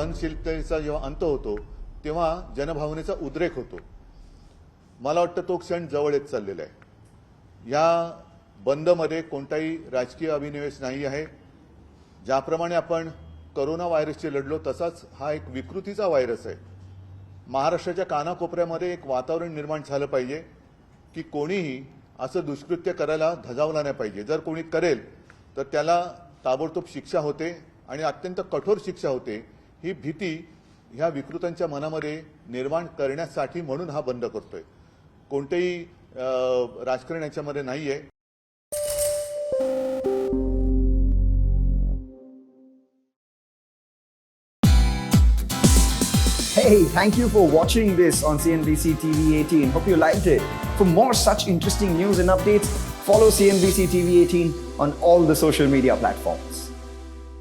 सहनशीलतेचा जेव्हा अंत होतो तेव्हा जनभावनेचा उद्रेक होतो. मला वाटतं तो क्षण जवळ येत चाललेला आहे. या बंदमध्ये कोणताही राजकीय अभिनिवेश नाही आहे. ज्याप्रमाणे आपण कोरोना व्हायरसशी लढलो तसाच हा एक विकृतीचा व्हायरस आहे. महाराष्ट्राच्या कानाकोपऱ्यामध्ये एक वातावरण निर्माण झालं पाहिजे की कोणीही असं दुष्कृत्य करायला धजावला नाही पाहिजे. जर कोणी करेल तर त्याला ताबडतोब शिक्षा होते आणि अत्यंत कठोर शिक्षा होते. ही भीती ह्या विकृतांच्या मनामध्ये निर्माण करण्यासाठी म्हणून हा बंद करतोय. कोणतेही राजकारण याच्यामध्ये नाहीये. Hey, thank you for watching this on CNBC TV 18. Hope you liked it. For more such interesting news and updates, follow CNBC TV 18 on all the social media platforms.